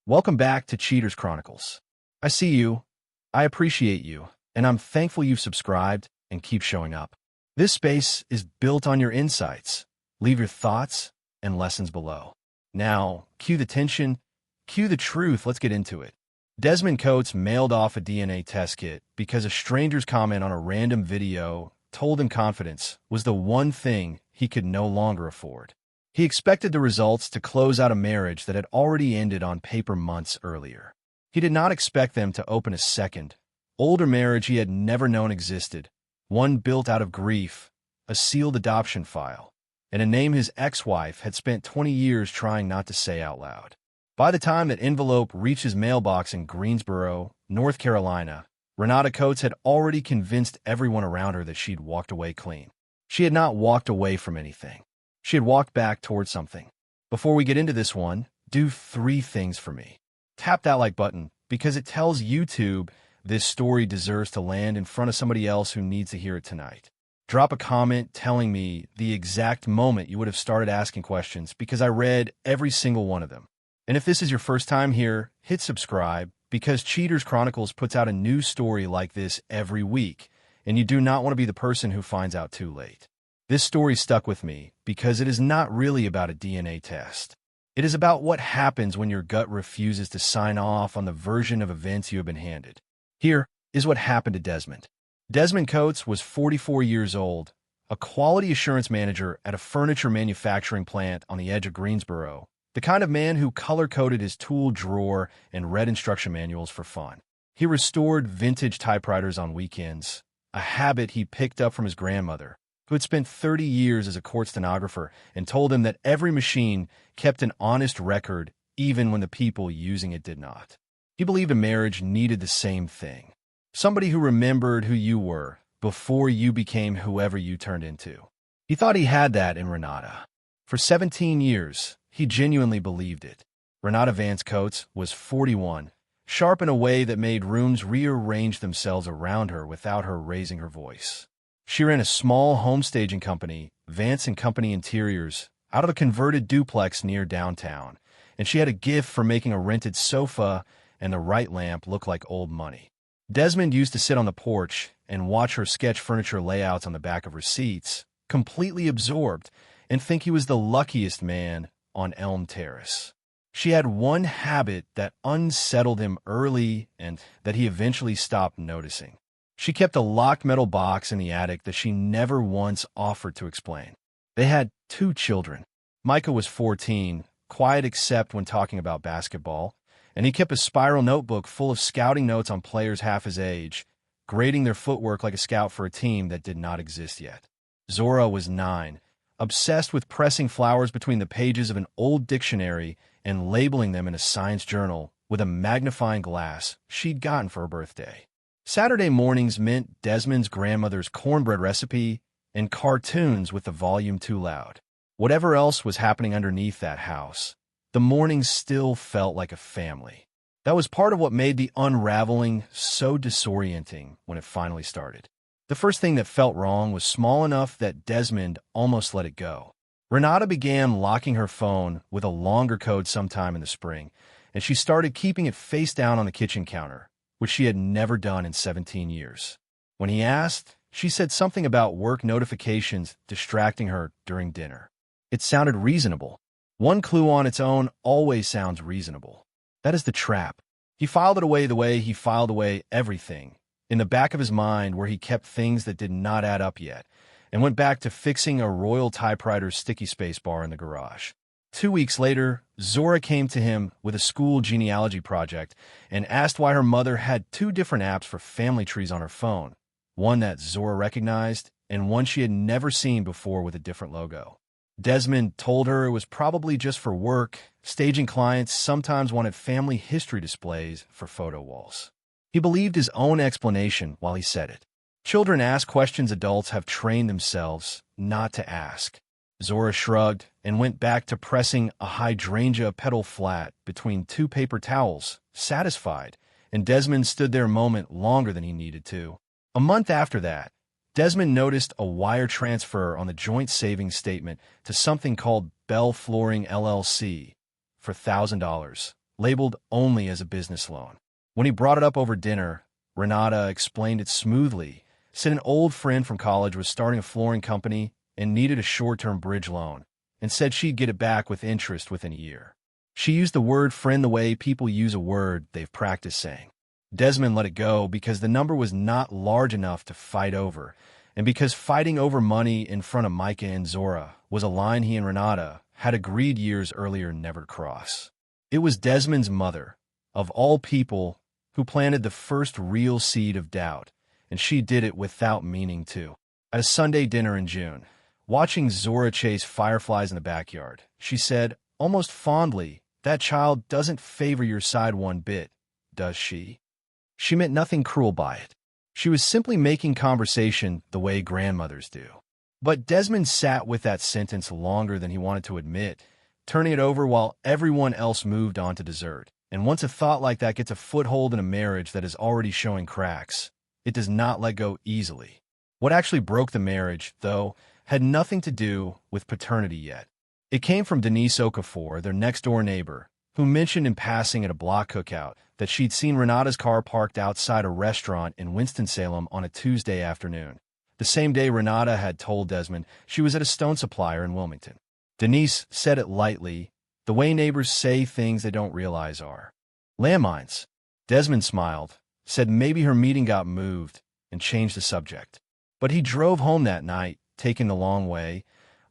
Welcome back to Cheaters Chronicles. I see you, I appreciate you, and I'm thankful you've subscribed and keep showing up. This space is built on your insights. Leave your thoughts and lessons below. Now, cue the tension, cue the truth, let's get into it. Desmond Coates mailed off a DNA test kit because a stranger's comment on a random video told him confidence was the one thing he could no longer afford. He expected the results to close out a marriage that had already ended on paper months earlier. He did not expect them to open a second, older marriage he had never known existed, one built out of grief, a sealed adoption file, and a name his ex-wife had spent 20 years trying not to say out loud. By the time that envelope reached his mailbox in Greensboro, North Carolina, Renata Coates had already convinced everyone around her that she'd walked away clean. She had not walked away from anything. She had walked back towards something. Before we get into this one, do 3 things for me. Tap that like button because it tells YouTube this story deserves to land in front of somebody else who needs to hear it tonight. Drop a comment telling me the exact moment you would have started asking questions because I read every single one of them. And if this is your first time here, hit subscribe because Cheaters Chronicles puts out a new story like this every week, and you do not want to be the person who finds out too late. This story stuck with me because it is not really about a DNA test. It is about what happens when your gut refuses to sign off on the version of events you have been handed. Here is what happened to Desmond. Desmond Coates was 44 years old, a quality assurance manager at a furniture manufacturing plant on the edge of Greensboro, the kind of man who color-coded his tool drawer and read instruction manuals for fun. He restored vintage typewriters on weekends, a habit he picked up from his grandmother, who had spent 30 years as a court stenographer and told him that every machine kept an honest record even when the people using it did not. He believed a marriage needed the same thing. Somebody who remembered who you were before you became whoever you turned into. He thought he had that in Renata. For 17 years, he genuinely believed it. Renata Vance Coates was 41, sharp in a way that made rooms rearrange themselves around her without her raising her voice. She ran a small home staging company, Vance & Company Interiors, out of a converted duplex near downtown, and she had a gift for making a rented sofa and the right lamp look like old money. Desmond used to sit on the porch and watch her sketch furniture layouts on the back of receipts, completely absorbed, and think he was the luckiest man on Elm Terrace. She had one habit that unsettled him early and that he eventually stopped noticing. She kept a locked metal box in the attic that she never once offered to explain. They had 2 children. Micah was 14, quiet except when talking about basketball, and he kept a spiral notebook full of scouting notes on players half his age, grading their footwork like a scout for a team that did not exist yet. Zora was 9, obsessed with pressing flowers between the pages of an old dictionary and labeling them in a science journal with a magnifying glass she'd gotten for her birthday. Saturday mornings meant Desmond's grandmother's cornbread recipe and cartoons with the volume too loud. Whatever else was happening underneath that house, the mornings still felt like a family. That was part of what made the unraveling so disorienting when it finally started. The first thing that felt wrong was small enough that Desmond almost let it go. Renata began locking her phone with a longer code sometime in the spring, and she started keeping it face down on the kitchen counter, which she had never done in 17 years. When he asked, she said something about work notifications distracting her during dinner. It sounded reasonable. One clue on its own always sounds reasonable. That is the trap. He filed it away the way he filed away everything, in the back of his mind where he kept things that did not add up yet, and went back to fixing a Royal typewriter sticky space bar in the garage. 2 weeks later, Zora came to him with a school genealogy project and asked why her mother had 2 different apps for family trees on her phone, one that Zora recognized and one she had never seen before with a different logo. Desmond told her it was probably just for work. Staging clients sometimes wanted family history displays for photo walls. He believed his own explanation while he said it. Children ask questions adults have trained themselves not to ask. Zora shrugged and went back to pressing a hydrangea petal flat between 2 paper towels, satisfied, and Desmond stood there a moment longer than he needed to. A month after that, Desmond noticed a wire transfer on the joint savings statement to something called Bell Flooring LLC for $1,000, labeled only as a business loan. When he brought it up over dinner, Renata explained it smoothly, said an old friend from college was starting a flooring company and needed a short-term bridge loan, and said she'd get it back with interest within a year. She used the word friend the way people use a word they've practiced saying. Desmond let it go because the number was not large enough to fight over, and because fighting over money in front of Micah and Zora was a line he and Renata had agreed years earlier never to cross. It was Desmond's mother, of all people, who planted the first real seed of doubt, and she did it without meaning to. At a Sunday dinner in June, watching Zora chase fireflies in the backyard, she said, almost fondly, "That child doesn't favor your side one bit, does she?" She meant nothing cruel by it. She was simply making conversation the way grandmothers do. But Desmond sat with that sentence longer than he wanted to admit, turning it over while everyone else moved on to dessert. And once a thought like that gets a foothold in a marriage that is already showing cracks, it does not let go easily. What actually broke the marriage, though, had nothing to do with paternity yet. It came from Denise Okafor, their next-door neighbor, who mentioned in passing at a block cookout that she'd seen Renata's car parked outside a restaurant in Winston-Salem on a Tuesday afternoon, the same day Renata had told Desmond she was at a stone supplier in Wilmington. Denise said it lightly, the way neighbors say things they don't realize are landmines. Desmond smiled, said maybe her meeting got moved, and changed the subject. But he drove home that night, taking the long way,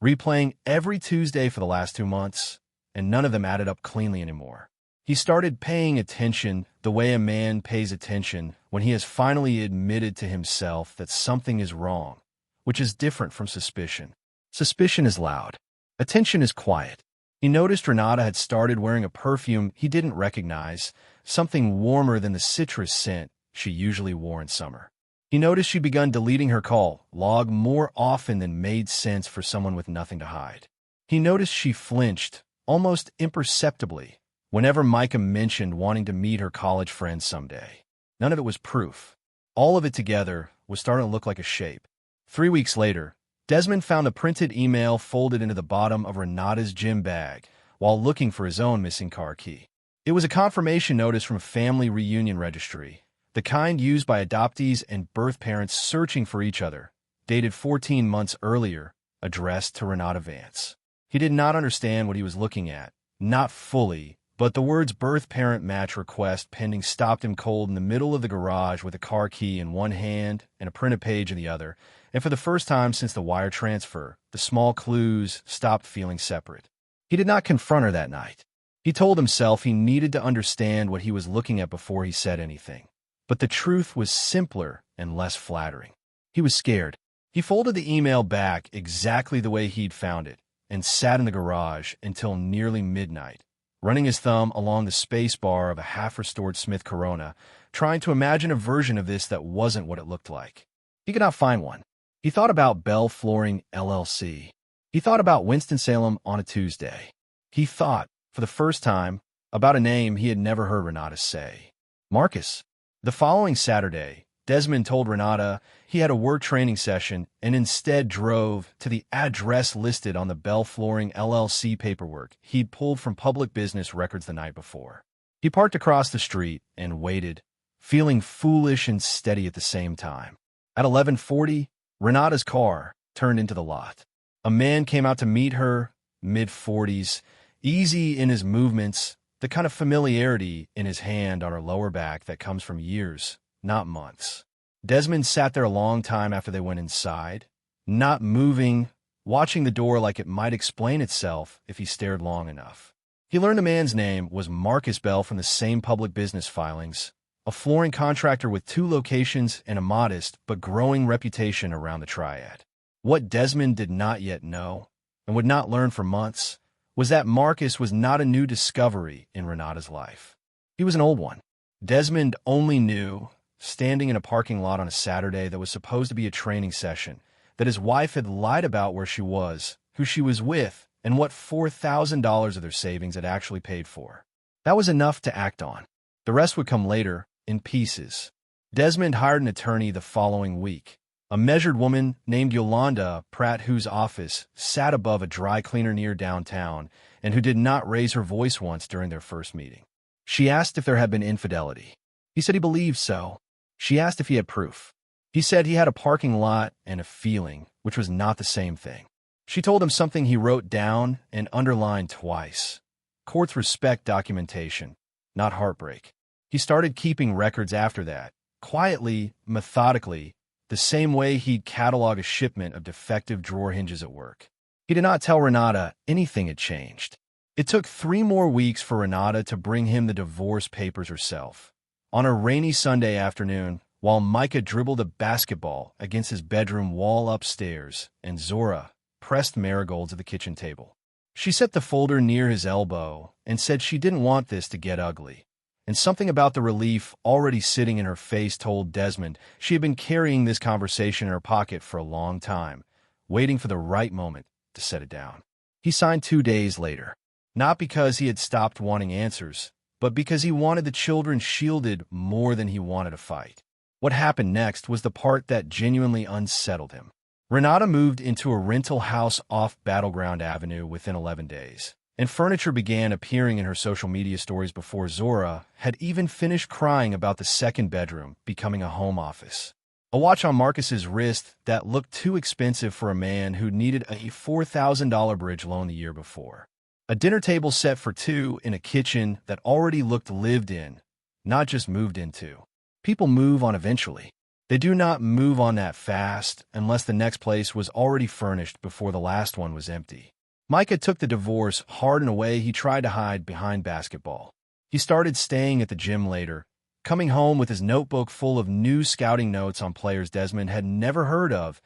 replaying every Tuesday for the last 2 months, and none of them added up cleanly anymore. He started paying attention the way a man pays attention when he has finally admitted to himself that something is wrong, which is different from suspicion. Suspicion is loud. Attention is quiet. He noticed Renata had started wearing a perfume he didn't recognize, something warmer than the citrus scent she usually wore in summer. He noticed she'd begun deleting her call log more often than made sense for someone with nothing to hide. He noticed she flinched, almost imperceptibly, whenever Micah mentioned wanting to meet her college friends someday. None of it was proof. All of it together was starting to look like a shape. 3 weeks later, Desmond found a printed email folded into the bottom of Renata's gym bag while looking for his own missing car key. It was a confirmation notice from a family reunion registry, the kind used by adoptees and birth parents searching for each other, dated 14 months earlier, addressed to Renata Vance. He did not understand what he was looking at, not fully, but the words birth parent match request pending stopped him cold in the middle of the garage with a car key in one hand and a printed page in the other, and for the first time since the wire transfer, the small clues stopped feeling separate. He did not confront her that night. He told himself he needed to understand what he was looking at before he said anything. But the truth was simpler and less flattering. He was scared. He folded the email back exactly the way he'd found it and sat in the garage until nearly midnight, running his thumb along the space bar of a half-restored Smith Corona, trying to imagine a version of this that wasn't what it looked like. He could not find one. He thought about Bell Flooring, LLC. He thought about Winston-Salem on a Tuesday. He thought, for the first time, about a name he had never heard Renata say. Marcus. The following Saturday, Desmond told Renata he had a work training session and instead drove to the address listed on the Bell Flooring LLC paperwork he'd pulled from public business records the night before. He parked across the street and waited, feeling foolish and steady at the same time. At 11:40, Renata's car turned into the lot. A man came out to meet her, mid-40s, easy in his movements, the kind of familiarity in his hand on her lower back that comes from years, not months. Desmond sat there a long time after they went inside, not moving, watching the door like it might explain itself if he stared long enough. He learned the man's name was Marcus Bell from the same public business filings, a flooring contractor with 2 locations and a modest but growing reputation around the Triad. What Desmond did not yet know, and would not learn for months, was that Marcus was not a new discovery in Renata's life. He was an old one. Desmond only knew, standing in a parking lot on a Saturday that was supposed to be a training session, that his wife had lied about where she was, who she was with, and what $4,000 of their savings had actually paid for. That was enough to act on. The rest would come later, in pieces. Desmond hired an attorney the following week, a measured woman named Yolanda Pratt, whose office sat above a dry cleaner near downtown and who did not raise her voice once during their first meeting. She asked if there had been infidelity. He said he believed so. She asked if he had proof. He said he had a parking lot and a feeling, which was not the same thing. She told him something he wrote down and underlined twice. Courts respect documentation, not heartbreak. He started keeping records after that, quietly, methodically, the same way he'd catalog a shipment of defective drawer hinges at work. He did not tell Renata anything had changed. It took 3 more weeks for Renata to bring him the divorce papers herself. On a rainy Sunday afternoon, while Micah dribbled a basketball against his bedroom wall upstairs and Zora pressed marigolds at the kitchen table. She set the folder near his elbow and said she didn't want this to get ugly. And something about the relief already sitting in her face told Desmond she had been carrying this conversation in her pocket for a long time, waiting for the right moment to set it down. He signed 2 days later, not because he had stopped wanting answers, but because he wanted the children shielded more than he wanted a fight. What happened next was the part that genuinely unsettled him. Renata moved into a rental house off Battleground Avenue within 11 days, and furniture began appearing in her social media stories before Zora had even finished crying about the second bedroom becoming a home office. A watch on Marcus's wrist that looked too expensive for a man who needed a $4,000 bridge loan the year before. A dinner table set for 2 in a kitchen that already looked lived in, not just moved into. People move on eventually. They do not move on that fast unless the next place was already furnished before the last one was empty. Micah took the divorce hard in a way he tried to hide behind basketball. He started staying at the gym later, coming home with his notebook full of new scouting notes on players Desmond had never heard of,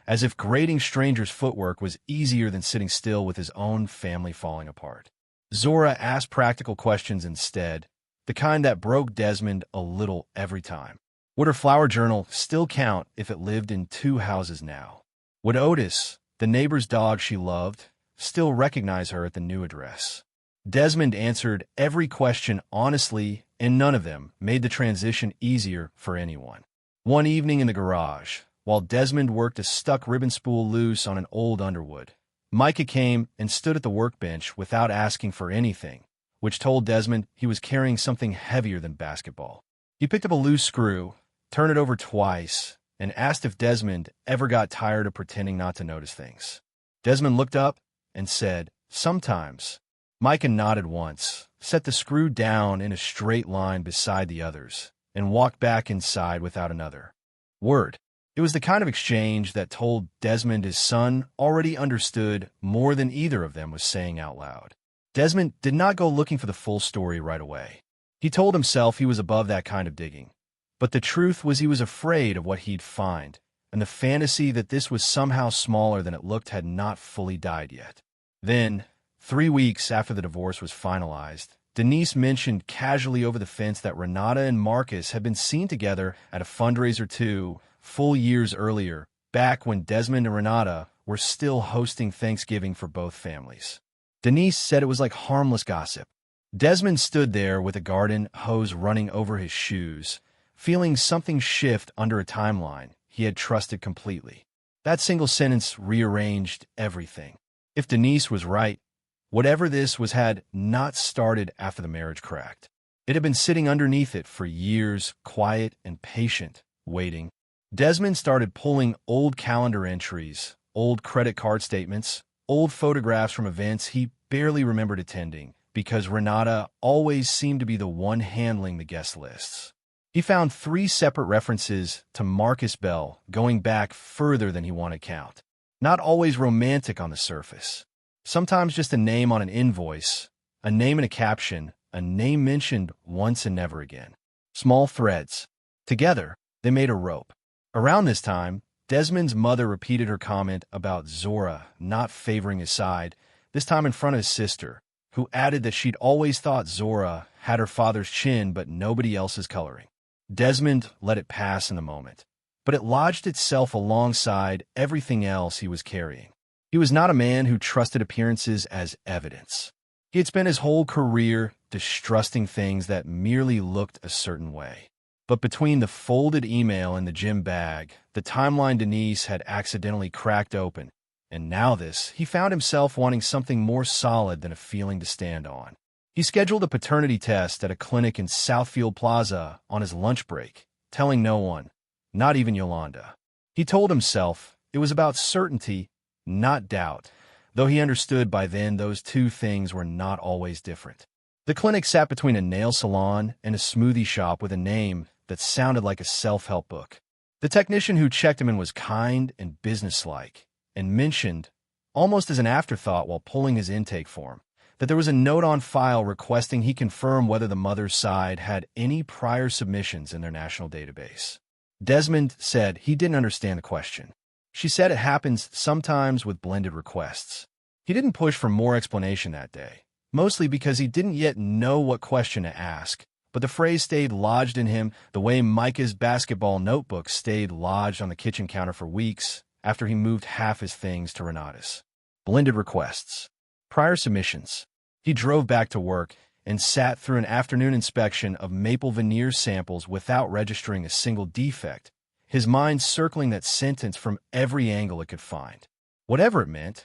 as if grading strangers' footwork was easier than sitting still with his own family falling apart. Zora asked practical questions instead, the kind that broke Desmond a little every time. Would her flower journal still count if it lived in 2 houses now? Would Otis, the neighbor's dog she loved, still recognize her at the new address? Desmond answered every question honestly, and none of them made the transition easier for anyone. One evening in the garage, while Desmond worked a stuck ribbon spool loose on an old Underwood, Micah came and stood at the workbench without asking for anything, which told Desmond he was carrying something heavier than basketball. He picked up a loose screw, turned it over twice, and asked if Desmond ever got tired of pretending not to notice things. Desmond looked up and said, "Sometimes." Micah nodded once, set the screw down in a straight line beside the others, and walked back inside without another word. It was the kind of exchange that told Desmond his son already understood more than either of them was saying out loud. Desmond did not go looking for the full story right away. He told himself he was above that kind of digging. But the truth was he was afraid of what he'd find, and the fantasy that this was somehow smaller than it looked had not fully died yet. Then, 3 weeks after the divorce was finalized, Denise mentioned casually over the fence that Renata and Marcus had been seen together at a fundraiser 2 full years earlier, back when Desmond and Renata were still hosting Thanksgiving for both families. Denise said it was like harmless gossip. Desmond stood there with a garden hose running over his shoes, feeling something shift under a timeline he had trusted completely. That single sentence rearranged everything. If Denise was right, whatever this was had not started after the marriage cracked. It had been sitting underneath it for years, quiet and patient, waiting. Desmond started pulling old calendar entries, old credit card statements, old photographs from events he barely remembered attending, because Renata always seemed to be the one handling the guest lists. He found 3 separate references to Marcus Bell going back further than he wanted to count. Not always romantic on the surface. Sometimes just a name on an invoice, a name in a caption, a name mentioned once and never again. Small threads. Together, they made a rope. Around this time, Desmond's mother repeated her comment about Zora not favoring his side, this time in front of his sister, who added that she'd always thought Zora had her father's chin but nobody else's coloring. Desmond let it pass in the moment, but it lodged itself alongside everything else he was carrying. He was not a man who trusted appearances as evidence. He had spent his whole career distrusting things that merely looked a certain way. But between the folded email and the gym bag, the timeline Denise had accidentally cracked open, and now this, he found himself wanting something more solid than a feeling to stand on. He scheduled a paternity test at a clinic in Southfield Plaza on his lunch break, telling no one, not even Yolanda. He told himself it was about certainty, not doubt, though he understood by then those two things were not always different. The clinic sat between a nail salon and a smoothie shop with a name that sounded like a self-help book. The technician who checked him in was kind and businesslike, and mentioned, almost as an afterthought while pulling his intake form, that there was a note on file requesting he confirm whether the mother's side had any prior submissions in their national database. Desmond said he didn't understand the question. She said it happens sometimes with blended requests. He didn't push for more explanation that day, mostly because he didn't yet know what question to ask, but the phrase stayed lodged in him the way Micah's basketball notebook stayed lodged on the kitchen counter for weeks after he moved half his things to Renata's. Blended requests. Prior submissions. He drove back to work and sat through an afternoon inspection of maple veneer samples without registering a single defect, his mind circling that sentence from every angle it could find. Whatever it meant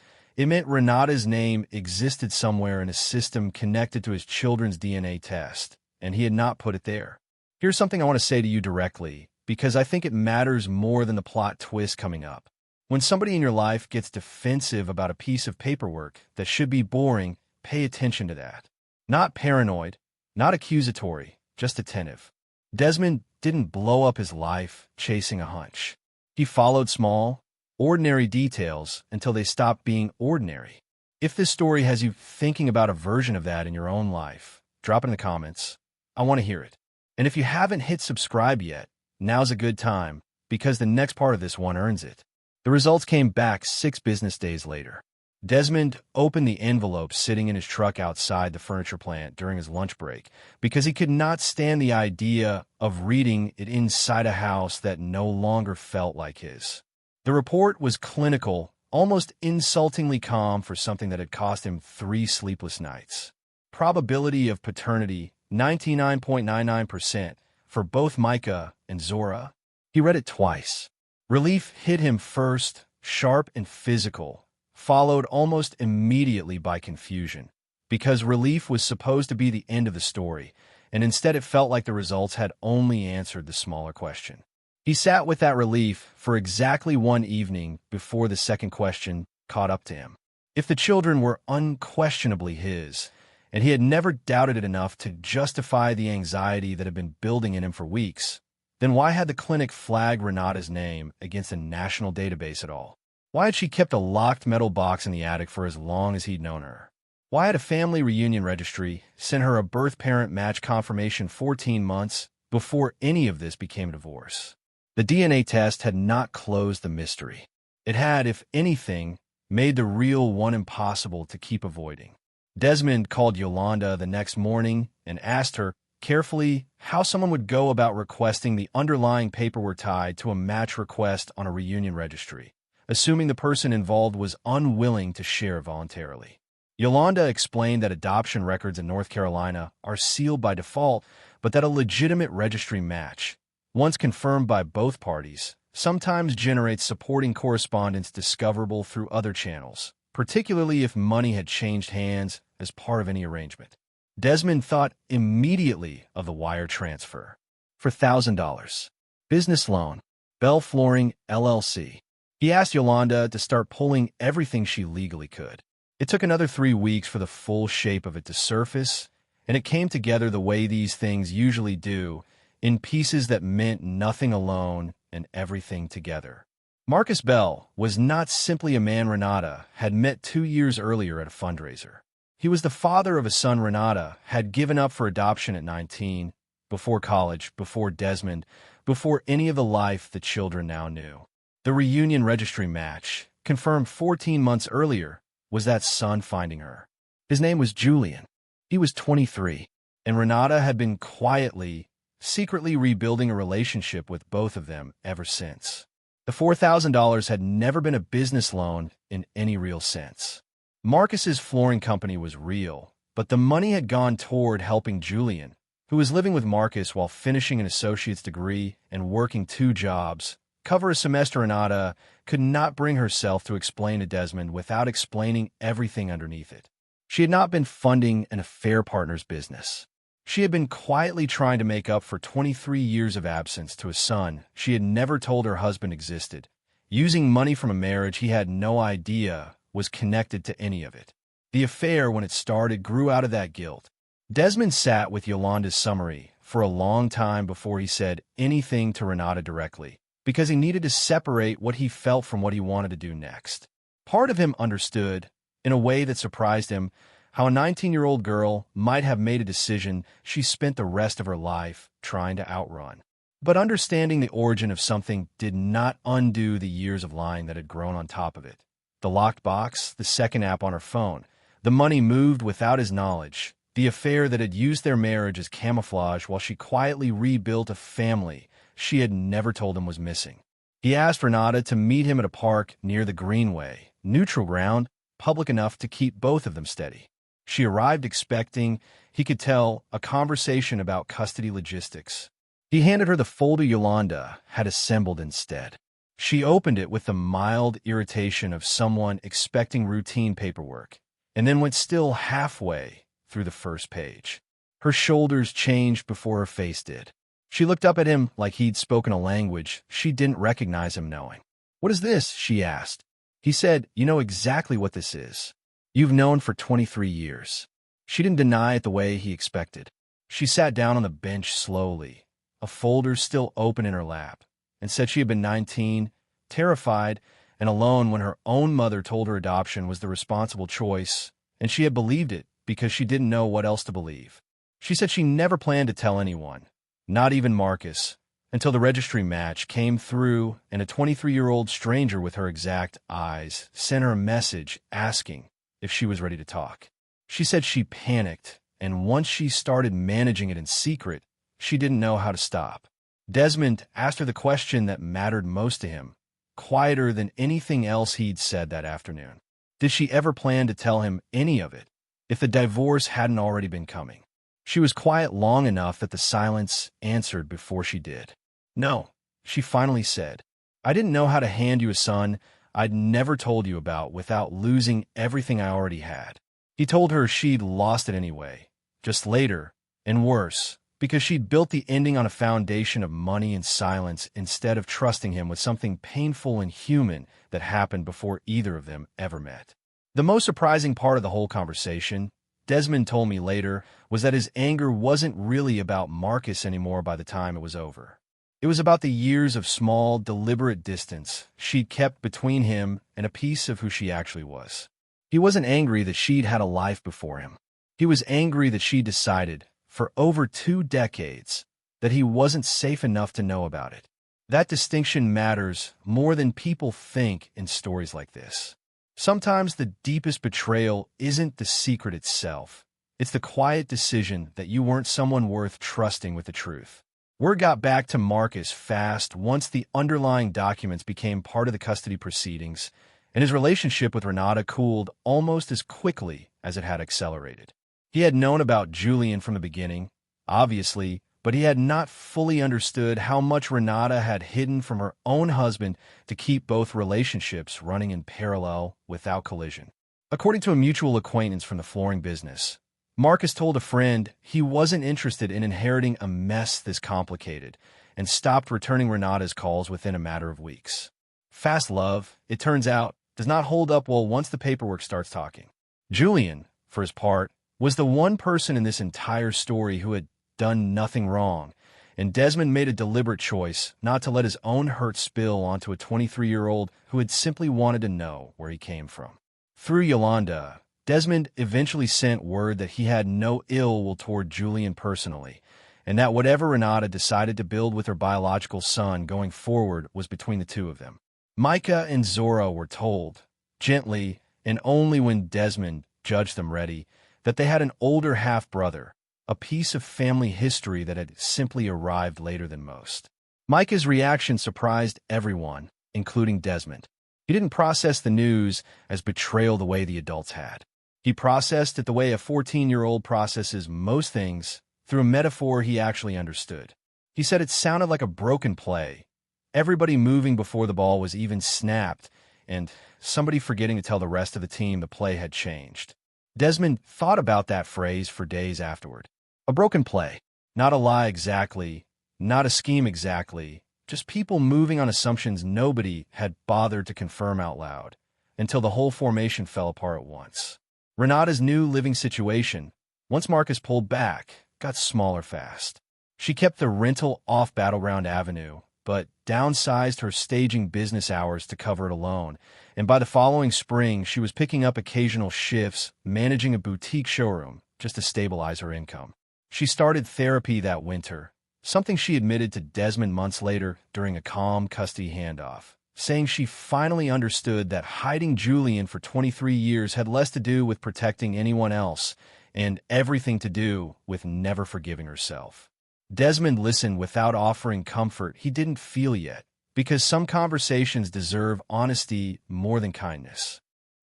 Renata's name existed somewhere in a system connected to his children's DNA test, and he had not put it there. Here's something I want to say to you directly, because I think it matters more than the plot twist coming up. When somebody in your life gets defensive about a piece of paperwork that should be boring, pay attention to that. Not paranoid, not accusatory, just attentive. Desmond didn't blow up his life chasing a hunch. He followed small, ordinary details until they stopped being ordinary. If this story has you thinking about a version of that in your own life, drop it in the comments. I want to hear it. And if you haven't hit subscribe yet, now's a good time, because the next part of this one earns it. The results came back 6 business days later. Desmond opened the envelope sitting in his truck outside the furniture plant during his lunch break because he could not stand the idea of reading it inside a house that no longer felt like his. The report was clinical, almost insultingly calm for something that had cost him 3 sleepless nights. Probability of paternity, 99.99% for both Micah and Zora. He read it twice. Relief hit him first, sharp and physical, followed almost immediately by confusion, because relief was supposed to be the end of the story, and instead it felt like the results had only answered the smaller question. He sat with that relief for exactly 1 evening before the second question caught up to him. If the children were unquestionably his, and he had never doubted it enough to justify the anxiety that had been building in him for weeks, then why had the clinic flagged Renata's name against a national database at all? Why had she kept a locked metal box in the attic for as long as he'd known her? Why had a family reunion registry sent her a birth-parent match confirmation 14 months before any of this became a divorce? The DNA test had not closed the mystery. It had, if anything, made the real one impossible to keep avoiding. Desmond called Yolanda the next morning and asked her carefully how someone would go about requesting the underlying paperwork tied to a match request on a reunion registry, assuming the person involved was unwilling to share voluntarily. Yolanda explained that adoption records in North Carolina are sealed by default, but that a legitimate registry match, once confirmed by both parties, sometimes generates supporting correspondence discoverable through other channels, particularly if money had changed hands as part of any arrangement. Desmond thought immediately of the wire transfer. For $1,000. Business loan. Bell Flooring, LLC. He asked Yolanda to start pulling everything she legally could. It took another 3 weeks for the full shape of it to surface, and it came together the way these things usually do, in pieces that meant nothing alone and everything together. Marcus Bell was not simply a man Renata had met 2 years earlier at a fundraiser. He was the father of a son Renata had given up for adoption at 19, before college, before Desmond, before any of the life the children now knew. The reunion registry match, confirmed 14 months earlier, was that son finding her. His name was Julian. He was 23, and Renata had been quietly, secretly rebuilding a relationship with both of them ever since. The $4,000 had never been a business loan in any real sense. Marcus's flooring company was real, but the money had gone toward helping Julian, who was living with Marcus while finishing an associate's degree and working 2 jobs, cover a semester Renata could not bring herself to explain to Desmond without explaining everything underneath it. She had not been funding an affair partner's business. She had been quietly trying to make up for 23 years of absence to a son she had never told her husband existed, using money from a marriage he had no idea was connected to any of it. The affair, when it started, grew out of that guilt. Desmond sat with Yolanda's summary for a long time before he said anything to Renata directly, because he needed to separate what he felt from what he wanted to do next. Part of him understood, in a way that surprised him, how a 19-year-old girl might have made a decision she spent the rest of her life trying to outrun. But understanding the origin of something did not undo the years of lying that had grown on top of it. The locked box, the second app on her phone, the money moved without his knowledge, the affair that had used their marriage as camouflage while she quietly rebuilt a family she had never told him was missing. He asked Renata to meet him at a park near the Greenway, neutral ground, public enough to keep both of them steady. She arrived expecting, he could tell, a conversation about custody logistics. He handed her the folder Yolanda had assembled instead. She opened it with the mild irritation of someone expecting routine paperwork, and then went still halfway through the first page. Her shoulders changed before her face did. She looked up at him like he'd spoken a language she didn't recognize him knowing. "What is this?" she asked. He said, "You know exactly what this is. You've known for 23 years. She didn't deny it the way he expected. She sat down on the bench slowly, a folder still open in her lap, and said she had been 19, terrified, and alone when her own mother told her adoption was the responsible choice, and she had believed it because she didn't know what else to believe. She said she never planned to tell anyone, not even Marcus, until the registry match came through and a 23-year-old stranger with her exact eyes sent her a message asking if she was ready to talk. She said she panicked, and once she started managing it in secret, she didn't know how to stop. Desmond asked her the question that mattered most to him, quieter than anything else he'd said that afternoon. Did she ever plan to tell him any of it, if the divorce hadn't already been coming? She was quiet long enough that the silence answered before she did. "No," she finally said. "I didn't know how to hand you a son I'd never told you about without losing everything I already had." He told her she'd lost it anyway, just later, and worse, because she'd built the ending on a foundation of money and silence instead of trusting him with something painful and human that happened before either of them ever met. The most surprising part of the whole conversation, Desmond told me later, was that his anger wasn't really about Marcus anymore by the time it was over. It was about the years of small, deliberate distance she'd kept between him and a piece of who she actually was. He wasn't angry that she'd had a life before him. He was angry that she decided, for over 2 decades, that he wasn't safe enough to know about it. That distinction matters more than people think in stories like this. Sometimes the deepest betrayal isn't the secret itself. It's the quiet decision that you weren't someone worth trusting with the truth. Word got back to Marcus fast once the underlying documents became part of the custody proceedings, and his relationship with Renata cooled almost as quickly as it had accelerated. He had known about Julian from the beginning, obviously, but he had not fully understood how much Renata had hidden from her own husband to keep both relationships running in parallel without collision. According to a mutual acquaintance from the flooring business, Marcus told a friend he wasn't interested in inheriting a mess this complicated and stopped returning Renata's calls within a matter of weeks. Fast love, it turns out, does not hold up well once the paperwork starts talking. Julian, for his part, was the one person in this entire story who had done nothing wrong, and Desmond made a deliberate choice not to let his own hurt spill onto a 23-year-old who had simply wanted to know where he came from. Through Yolanda, Desmond eventually sent word that he had no ill will toward Julian personally, and that whatever Renata decided to build with her biological son going forward was between the two of them. Micah and Zora were told, gently and only when Desmond judged them ready, that they had an older half-brother, a piece of family history that had simply arrived later than most. Micah's reaction surprised everyone, including Desmond. He didn't process the news as betrayal the way the adults had. He processed it the way a 14-year-old processes most things, through a metaphor he actually understood. He said it sounded like a broken play. Everybody moving before the ball was even snapped, and somebody forgetting to tell the rest of the team the play had changed. Desmond thought about that phrase for days afterward. A broken play. Not a lie exactly, not a scheme exactly, just people moving on assumptions nobody had bothered to confirm out loud, until the whole formation fell apart at once. Renata's new living situation, once Marcus pulled back, got smaller fast. She kept the rental off Battleground Avenue, but downsized her staging business hours to cover it alone, and by the following spring she was picking up occasional shifts, managing a boutique showroom, just to stabilize her income. She started therapy that winter, something she admitted to Desmond months later during a calm custody handoff, saying she finally understood that hiding Julian for 23 years had less to do with protecting anyone else and everything to do with never forgiving herself. Desmond listened without offering comfort he didn't feel yet, because some conversations deserve honesty more than kindness.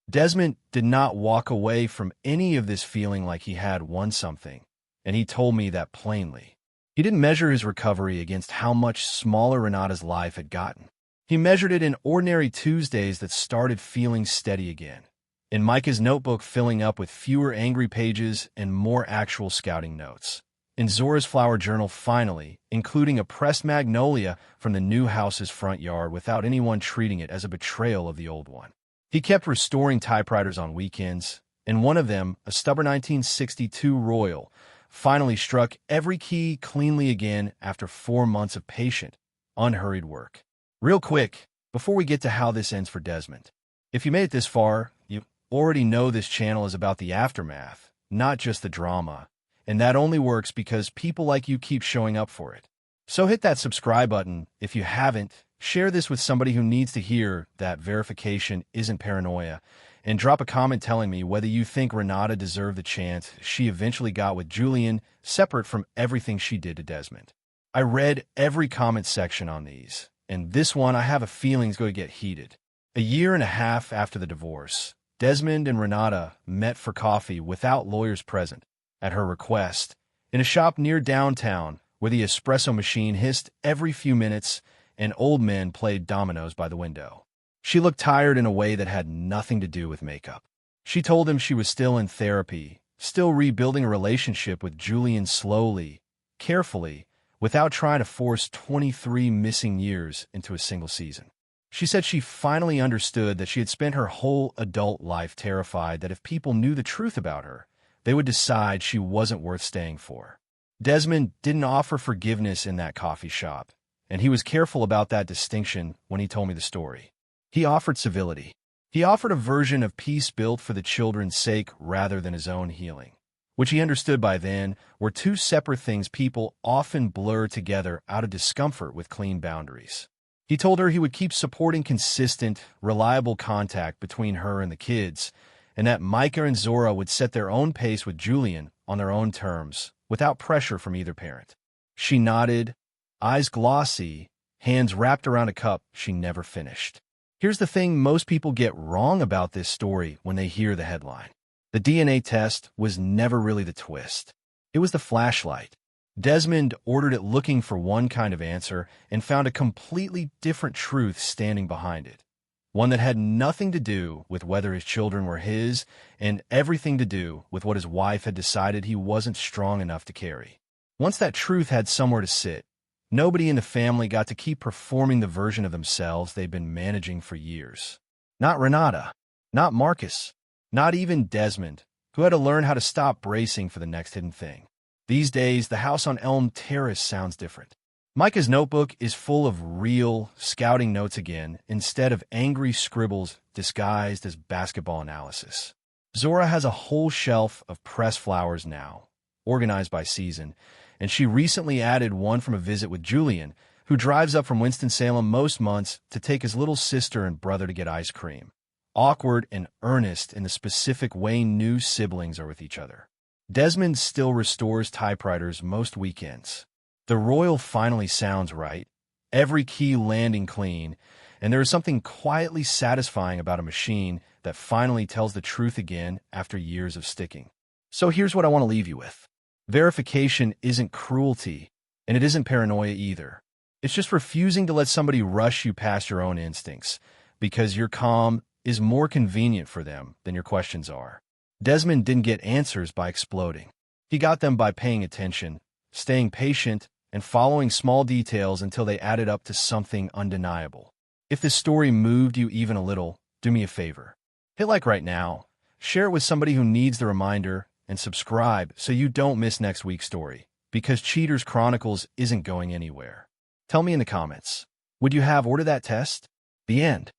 Desmond did not walk away from any of this feeling like he had won something, and he told me that plainly. He didn't measure his recovery against how much smaller Renata's life had gotten. He measured it in ordinary Tuesdays that started feeling steady again, in Micah's notebook filling up with fewer angry pages and more actual scouting notes, in Zora's flower journal finally including a pressed magnolia from the new house's front yard without anyone treating it as a betrayal of the old one. He kept restoring typewriters on weekends, and one of them, a stubborn 1962 Royal, finally struck every key cleanly again after 4 months of patient, unhurried work. Real quick, before we get to how this ends for Desmond, if you made it this far, you already know this channel is about the aftermath, not just the drama, and that only works because people like you keep showing up for it. So hit that subscribe button if you haven't, share this with somebody who needs to hear that verification isn't paranoia, and drop a comment telling me whether you think Renata deserved the chance she eventually got with Julian, separate from everything she did to Desmond. I read every comment section on these, and this one I have a feeling is going to get heated. A year and a half after the divorce, Desmond and Renata met for coffee without lawyers present, at her request, in a shop near downtown where the espresso machine hissed every few minutes and old men played dominoes by the window. She looked tired in a way that had nothing to do with makeup. She told him she was still in therapy, still rebuilding a relationship with Julian slowly, carefully, without trying to force 23 missing years into a single season. She said she finally understood that she had spent her whole adult life terrified that if people knew the truth about her, they would decide she wasn't worth staying for. Desmond didn't offer forgiveness in that coffee shop, and he was careful about that distinction when he told me the story. He offered civility. He offered a version of peace built for the children's sake rather than his own healing, which he understood by then were two separate things people often blur together out of discomfort with clean boundaries. He told her he would keep supporting consistent, reliable contact between her and the kids, and that Micah and Zora would set their own pace with Julian on their own terms, without pressure from either parent. She nodded, eyes glossy, hands wrapped around a cup she never finished. Here's the thing most people get wrong about this story when they hear the headline. The DNA test was never really the twist. It was the flashlight. Desmond ordered it looking for one kind of answer and found a completely different truth standing behind it. One that had nothing to do with whether his children were his and everything to do with what his wife had decided he wasn't strong enough to carry. Once that truth had somewhere to sit, nobody in the family got to keep performing the version of themselves they'd been managing for years. Not Renata, not Marcus, not even Desmond, who had to learn how to stop bracing for the next hidden thing. These days, the house on Elm Terrace sounds different. Micah's notebook is full of real, scouting notes again, instead of angry scribbles disguised as basketball analysis. Zora has a whole shelf of pressed flowers now, organized by season, and she recently added one from a visit with Julian, who drives up from Winston-Salem most months to take his little sister and brother to get ice cream. Awkward and earnest in the specific way new siblings are with each other. Desmond still restores typewriters most weekends. The Royal finally sounds right, every key landing clean, and there is something quietly satisfying about a machine that finally tells the truth again after years of sticking. So here's what I want to leave you with. Verification isn't cruelty, and it isn't paranoia either. It's just refusing to let somebody rush you past your own instincts, because your calm is more convenient for them than your questions are. Desmond didn't get answers by exploding. He got them by paying attention, staying patient, and following small details until they added up to something undeniable. If this story moved you even a little, do me a favor. Hit like right now, share it with somebody who needs the reminder, and subscribe so you don't miss next week's story, because Cheaters Chronicles isn't going anywhere. Tell me in the comments, would you have ordered that test? The end.